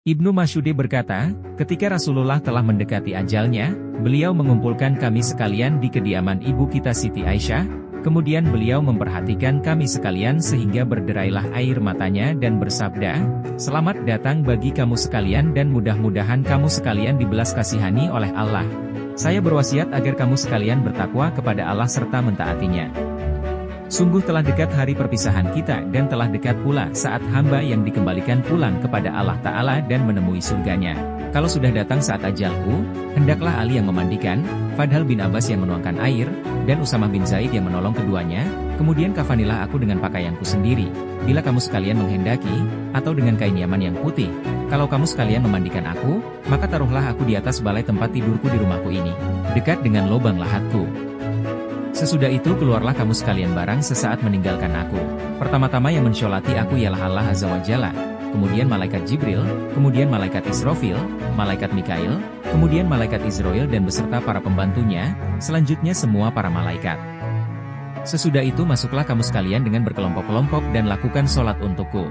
Ibnu Mas'ud berkata, ketika Rasulullah telah mendekati ajalnya, beliau mengumpulkan kami sekalian di kediaman ibu kita Siti Aisyah, kemudian beliau memperhatikan kami sekalian sehingga berderailah air matanya dan bersabda, "Selamat datang bagi kamu sekalian dan mudah-mudahan kamu sekalian dibelas kasihani oleh Allah. Saya berwasiat agar kamu sekalian bertakwa kepada Allah serta mentaatinya. Sungguh telah dekat hari perpisahan kita dan telah dekat pula saat hamba yang dikembalikan pulang kepada Allah Ta'ala dan menemui surganya. Kalau sudah datang saat ajalku, hendaklah Ali yang memandikan, Fadhal bin Abbas yang menuangkan air, dan Usamah bin Zaid yang menolong keduanya, kemudian kafanilah aku dengan pakaianku sendiri, bila kamu sekalian menghendaki, atau dengan kain yaman yang putih. Kalau kamu sekalian memandikan aku, maka taruhlah aku di atas balai tempat tidurku di rumahku ini, dekat dengan lubang lahatku. Sesudah itu keluarlah kamu sekalian barang sesaat meninggalkan aku. Pertama-tama yang mensyolati aku ialah Allah Azza wa Jalla, kemudian malaikat Jibril, kemudian malaikat Israfil, malaikat Mikail, kemudian malaikat Israel dan beserta para pembantunya, selanjutnya semua para malaikat. Sesudah itu masuklah kamu sekalian dengan berkelompok-kelompok dan lakukan sholat untukku.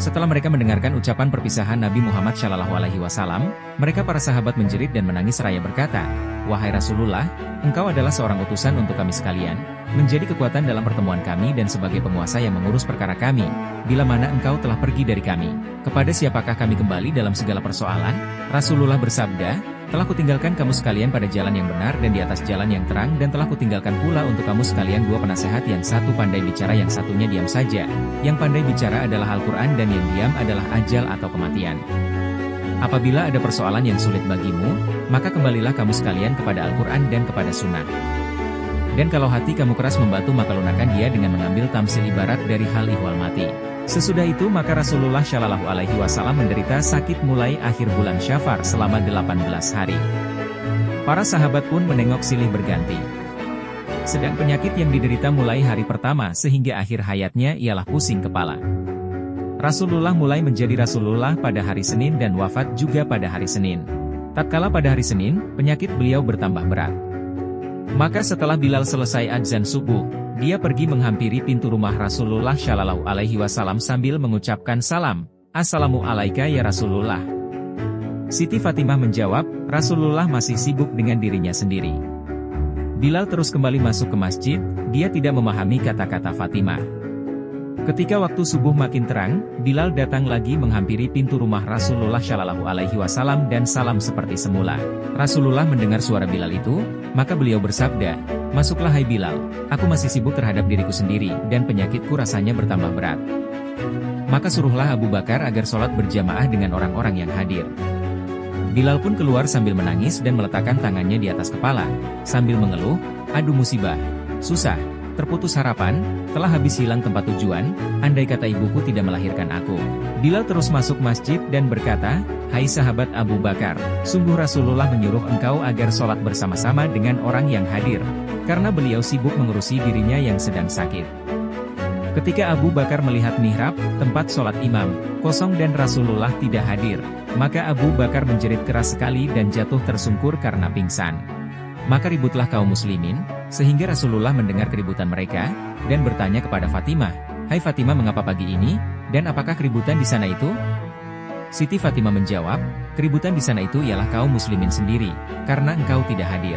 Setelah mereka mendengarkan ucapan perpisahan Nabi Muhammad SAW, mereka para sahabat menjerit dan menangis seraya berkata, "Wahai Rasulullah, engkau adalah seorang utusan untuk kami sekalian, menjadi kekuatan dalam pertemuan kami dan sebagai penguasa yang mengurus perkara kami, bila mana engkau telah pergi dari kami. Kepada siapakah kami kembali dalam segala persoalan?" Rasulullah bersabda, "Telah kutinggalkan kamu sekalian pada jalan yang benar dan di atas jalan yang terang dan telah kutinggalkan pula untuk kamu sekalian dua penasehat yang satu pandai bicara yang satunya diam saja. Yang pandai bicara adalah Al-Quran dan yang diam adalah ajal atau kematian. Apabila ada persoalan yang sulit bagimu, maka kembalilah kamu sekalian kepada Al-Quran dan kepada Sunnah. Dan kalau hati kamu keras membatu maka lunakkan dia dengan mengambil tamsil ibarat dari hal ihwal mati." Sesudah itu maka Rasulullah Shallallahu Alaihi Wasallam menderita sakit mulai akhir bulan Syafar selama 18 hari. Para sahabat pun menengok silih berganti. Sedang penyakit yang diderita mulai hari pertama sehingga akhir hayatnya ialah pusing kepala. Rasulullah mulai menjadi Rasulullah pada hari Senin dan wafat juga pada hari Senin. Tatkala pada hari Senin, penyakit beliau bertambah berat. Maka setelah Bilal selesai adzan subuh, dia pergi menghampiri pintu rumah Rasulullah Shallallahu Alaihi Wasallam sambil mengucapkan salam, "Assalamu alaika ya Rasulullah." Siti Fatimah menjawab, Rasulullah masih sibuk dengan dirinya sendiri. Bilal terus kembali masuk ke masjid, dia tidak memahami kata-kata Fatimah. Ketika waktu subuh makin terang, Bilal datang lagi menghampiri pintu rumah Rasulullah Shallallahu Alaihi Wasallam dan salam seperti semula. Rasulullah mendengar suara Bilal itu, maka beliau bersabda, "Masuklah hai Bilal, aku masih sibuk terhadap diriku sendiri dan penyakitku rasanya bertambah berat." Maka suruhlah Abu Bakar agar sholat berjamaah dengan orang-orang yang hadir. Bilal pun keluar sambil menangis dan meletakkan tangannya di atas kepala, sambil mengeluh, "Aduh musibah, susah, terputus harapan, telah habis hilang tempat tujuan, andai kata ibuku tidak melahirkan aku." Bilal terus masuk masjid dan berkata, "Hai sahabat Abu Bakar, sungguh Rasulullah menyuruh engkau agar sholat bersama-sama dengan orang yang hadir, karena beliau sibuk mengurusi dirinya yang sedang sakit." Ketika Abu Bakar melihat mihrab, tempat sholat imam, kosong dan Rasulullah tidak hadir, maka Abu Bakar menjerit keras sekali dan jatuh tersungkur karena pingsan. Maka ributlah kaum muslimin, sehingga Rasulullah mendengar keributan mereka, dan bertanya kepada Fatimah, "Hai Fatimah, mengapa pagi ini, dan apakah keributan di sana itu?" Siti Fatimah menjawab, "Keributan di sana itu ialah kaum muslimin sendiri, karena engkau tidak hadir."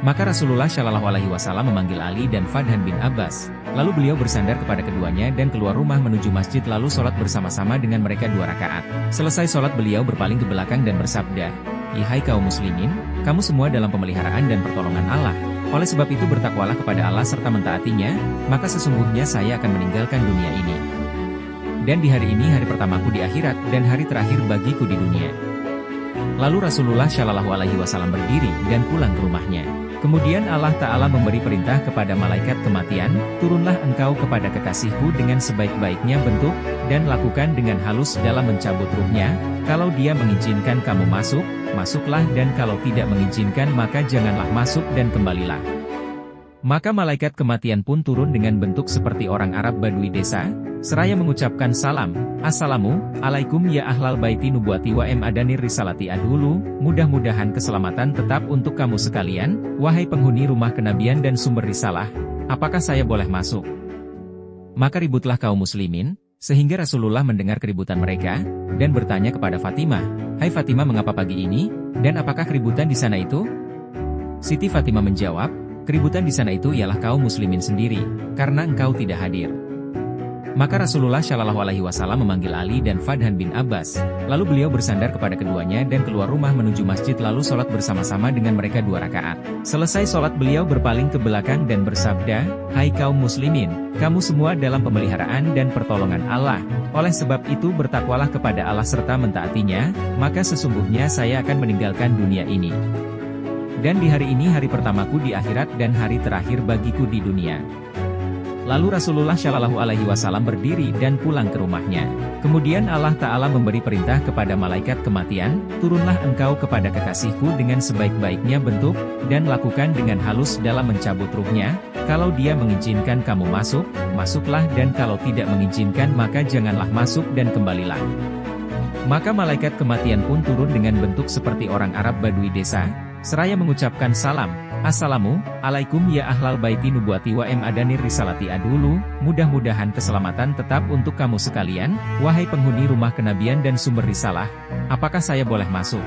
Maka Rasulullah Shallallahu Alaihi Wasallam memanggil Ali dan Fadhan bin Abbas, lalu beliau bersandar kepada keduanya dan keluar rumah menuju masjid lalu sholat bersama-sama dengan mereka 2 rakaat. Selesai sholat beliau berpaling ke belakang dan bersabda, "Hai kaum muslimin, kamu semua dalam pemeliharaan dan pertolongan Allah. Oleh sebab itu bertakwalah kepada Allah serta mentaatinya, maka sesungguhnya saya akan meninggalkan dunia ini. Dan di hari ini hari pertamaku di akhirat dan hari terakhir bagiku di dunia." Lalu Rasulullah Shallallahu Alaihi Wasallam berdiri dan pulang ke rumahnya. Kemudian Allah Ta'ala memberi perintah kepada malaikat kematian, "Turunlah engkau kepada kekasihku dengan sebaik-baiknya bentuk, dan lakukan dengan halus dalam mencabut ruhnya. Kalau dia mengizinkan kamu masuk, masuklah dan kalau tidak mengizinkan maka janganlah masuk dan kembalilah." Maka malaikat kematian pun turun dengan bentuk seperti orang Arab Badui desa, seraya mengucapkan salam, "Assalamu alaikum ya ahlal baiti nubuati wa adanir risalati adhulu, mudah-mudahan keselamatan tetap untuk kamu sekalian, wahai penghuni rumah kenabian dan sumber risalah, apakah saya boleh masuk?" Maka ributlah kaum muslimin, Sehingga Rasulullah mendengar keributan mereka, dan bertanya kepada Fatimah, "Hai Fatimah, mengapa pagi ini? Dan apakah keributan di sana itu?" Siti Fatimah menjawab, "Keributan di sana itu ialah kaum muslimin sendiri, karena engkau tidak hadir." Maka Rasulullah Shallallahu Alaihi Wasallam memanggil Ali dan Fadhan bin Abbas, lalu beliau bersandar kepada keduanya dan keluar rumah menuju masjid lalu sholat bersama-sama dengan mereka 2 rakaat. Selesai sholat beliau berpaling ke belakang dan bersabda, "Hai kaum muslimin, kamu semua dalam pemeliharaan dan pertolongan Allah. Oleh sebab itu bertakwalah kepada Allah serta mentaatinya, maka sesungguhnya saya akan meninggalkan dunia ini. Dan di hari ini hari pertamaku di akhirat dan hari terakhir bagiku di dunia." Lalu Rasulullah Shallallahu Alaihi Wasallam berdiri dan pulang ke rumahnya. Kemudian Allah Ta'ala memberi perintah kepada malaikat kematian, "Turunlah engkau kepada kekasihku dengan sebaik-baiknya bentuk, dan lakukan dengan halus dalam mencabut ruhnya. Kalau dia mengizinkan kamu masuk, masuklah, dan kalau tidak mengizinkan maka janganlah masuk dan kembalilah." Maka malaikat kematian pun turun dengan bentuk seperti orang Arab Badui desa, seraya mengucapkan salam, "Assalamu alaikum ya ahlal baiti nubuati wa madanir risalati adulu, mudah-mudahan keselamatan tetap untuk kamu sekalian, wahai penghuni rumah kenabian dan sumber risalah, apakah saya boleh masuk?"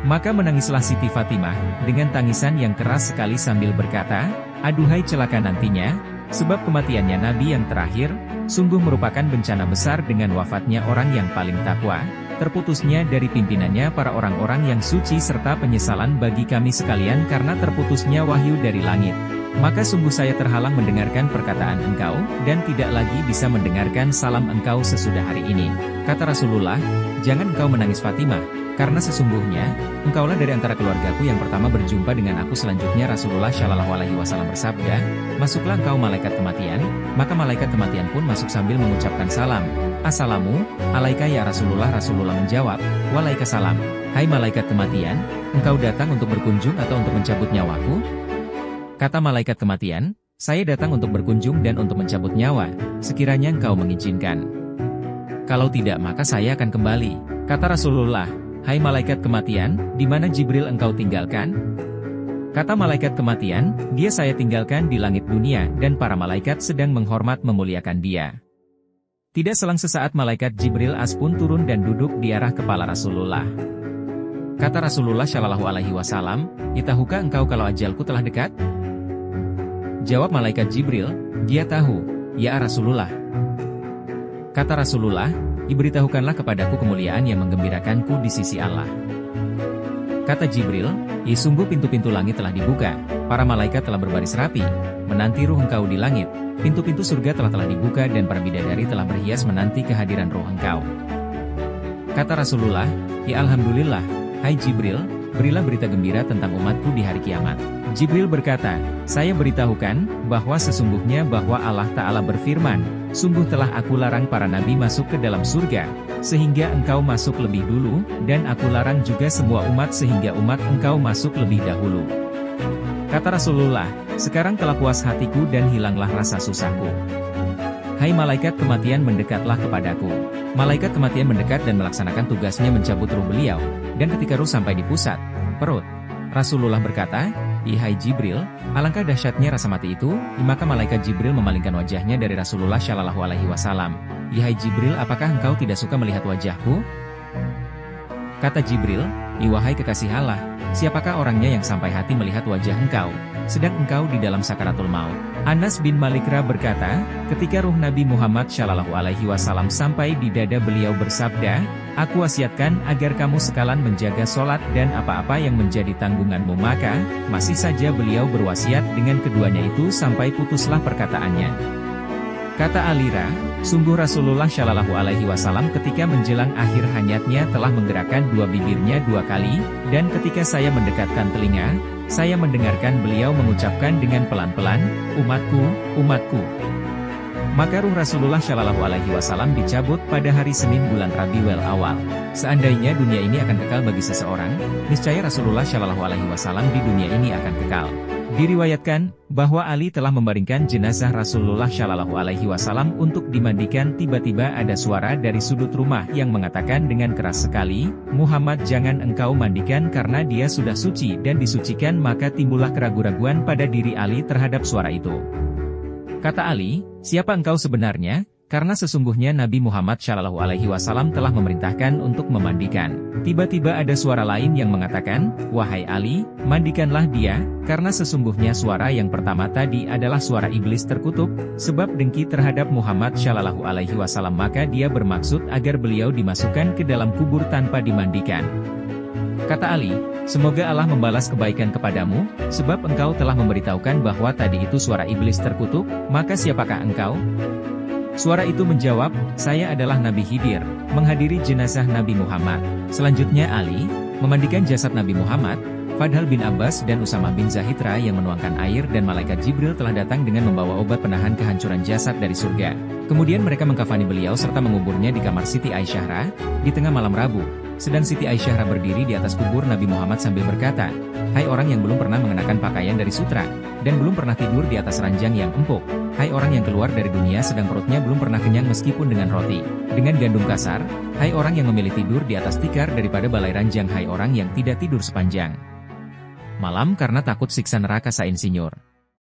Maka menangislah Siti Fatimah, dengan tangisan yang keras sekali sambil berkata, "Aduhai celaka nantinya, sebab kematiannya Nabi yang terakhir, sungguh merupakan bencana besar dengan wafatnya orang yang paling takwa, terputusnya dari pimpinannya para orang-orang yang suci serta penyesalan bagi kami sekalian karena terputusnya wahyu dari langit. Maka sungguh saya terhalang mendengarkan perkataan engkau, dan tidak lagi bisa mendengarkan salam engkau sesudah hari ini." Kata Rasulullah, "Jangan engkau menangis Fatimah, karena sesungguhnya, engkaulah dari antara keluargaku yang pertama berjumpa dengan aku." Selanjutnya Rasulullah Shallallahu Alaihi Wasallam bersabda, "Masuklah engkau malaikat kematian." Maka malaikat kematian pun masuk sambil mengucapkan salam, "Assalamu alaika ya Rasulullah." Rasulullah menjawab, "Waalaikumsalam. Hai malaikat kematian, engkau datang untuk berkunjung atau untuk mencabut nyawaku?" Kata malaikat kematian, "Saya datang untuk berkunjung dan untuk mencabut nyawa, sekiranya engkau mengizinkan. Kalau tidak maka saya akan kembali." Kata Rasulullah, "Hai malaikat kematian, di mana Jibril engkau tinggalkan?" Kata malaikat kematian, "Dia saya tinggalkan di langit dunia, dan para malaikat sedang menghormat memuliakan dia." Tidak selang sesaat malaikat Jibril pun turun dan duduk di arah kepala Rasulullah. Kata Rasulullah Shallallahu Alaihi Wasallam, "Tahukah engkau kalau ajalku telah dekat?" Jawab malaikat Jibril, "Dia tahu, ya Rasulullah." Kata Rasulullah, "Diberitahukanlah kepadaku kemuliaan yang menggembirakanku di sisi Allah." Kata Jibril, Sungguh pintu-pintu langit telah dibuka, para malaikat telah berbaris rapi, menanti ruh engkau di langit, pintu-pintu surga telah dibuka dan para bidadari telah berhias menanti kehadiran ruh engkau." Kata Rasulullah, "Ya Alhamdulillah, hai Jibril, berilah berita gembira tentang umatku di hari kiamat." Jibril berkata, "Saya beritahukan, bahwa sesungguhnya bahwa Allah Ta'ala berfirman, sungguh telah aku larang para nabi masuk ke dalam surga, sehingga engkau masuk lebih dulu, dan aku larang juga semua umat sehingga umat engkau masuk lebih dahulu." Kata Rasulullah, "Sekarang telah puas hatiku dan hilanglah rasa susahku. Hai malaikat kematian, mendekatlah kepadaku." Malaikat kematian mendekat dan melaksanakan tugasnya mencabut ruh beliau, dan ketika ruh sampai di pusat perut, Rasulullah berkata, "Hai Jibril, alangkah dahsyatnya rasa mati itu." Maka malaikat Jibril memalingkan wajahnya dari Rasulullah Shallallahu Alaihi Wasallam. "Hai Jibril, apakah engkau tidak suka melihat wajahku?" Kata Jibril, "Wahai kekasih Allah, siapakah orangnya yang sampai hati melihat wajah engkau, sedang engkau di dalam sakaratul maut?" Anas bin Malikra berkata, ketika ruh Nabi Muhammad Shallallahu Alaihi Wasallam sampai di dada beliau bersabda, "Aku wasiatkan agar kamu sekalian menjaga sholat dan apa-apa yang menjadi tanggunganmu." Maka, masih saja beliau berwasiat dengan keduanya itu sampai putuslah perkataannya. Kata Alira, sungguh Rasulullah Shallallahu Alaihi Wasallam ketika menjelang akhir hayatnya telah menggerakkan dua bibirnya 2 kali, dan ketika saya mendekatkan telinga, saya mendengarkan beliau mengucapkan dengan pelan-pelan, "Umatku, umatku." Maka ruh Rasulullah Shallallahu Alaihi Wasallam dicabut pada hari Senin bulan Rabiul Awal. Seandainya dunia ini akan kekal bagi seseorang, niscaya Rasulullah Shallallahu Alaihi Wasallam di dunia ini akan kekal. Diriwayatkan bahwa Ali telah membaringkan jenazah Rasulullah Shallallahu Alaihi Wasallam untuk dimandikan. Tiba-tiba ada suara dari sudut rumah yang mengatakan dengan keras sekali, "Muhammad, jangan engkau mandikan karena dia sudah suci dan disucikan." Maka timbullah keraguan-raguan pada diri Ali terhadap suara itu. Kata Ali, "Siapa engkau sebenarnya?" karena sesungguhnya Nabi Muhammad Shallallahu Alaihi Wasallam telah memerintahkan untuk memandikan. Tiba-tiba ada suara lain yang mengatakan, "Wahai Ali, mandikanlah dia," karena sesungguhnya suara yang pertama tadi adalah suara iblis terkutuk, sebab dengki terhadap Muhammad Shallallahu Alaihi Wasallam, maka dia bermaksud agar beliau dimasukkan ke dalam kubur tanpa dimandikan. Kata Ali, "Semoga Allah membalas kebaikan kepadamu, sebab engkau telah memberitahukan bahwa tadi itu suara iblis terkutuk, maka siapakah engkau?" Suara itu menjawab, "Saya adalah Nabi Khidir, menghadiri jenazah Nabi Muhammad." Selanjutnya Ali memandikan jasad Nabi Muhammad. Fadhal bin Abbas dan Usamah bin Zahitra yang menuangkan air dan malaikat Jibril telah datang dengan membawa obat penahan kehancuran jasad dari surga. Kemudian mereka mengkafani beliau serta menguburnya di kamar Siti Aisyah di tengah malam Rabu. Sedang Siti Aisyah berdiri di atas kubur Nabi Muhammad sambil berkata, "Hai orang yang belum pernah mengenakan pakaian dari sutra, dan belum pernah tidur di atas ranjang yang empuk. Hai orang yang keluar dari dunia sedang perutnya belum pernah kenyang meskipun dengan roti dengan gandum kasar. Hai orang yang memilih tidur di atas tikar daripada balai ranjang. Hai orang yang tidak tidur sepanjang malam karena takut siksa neraka sa insinyur."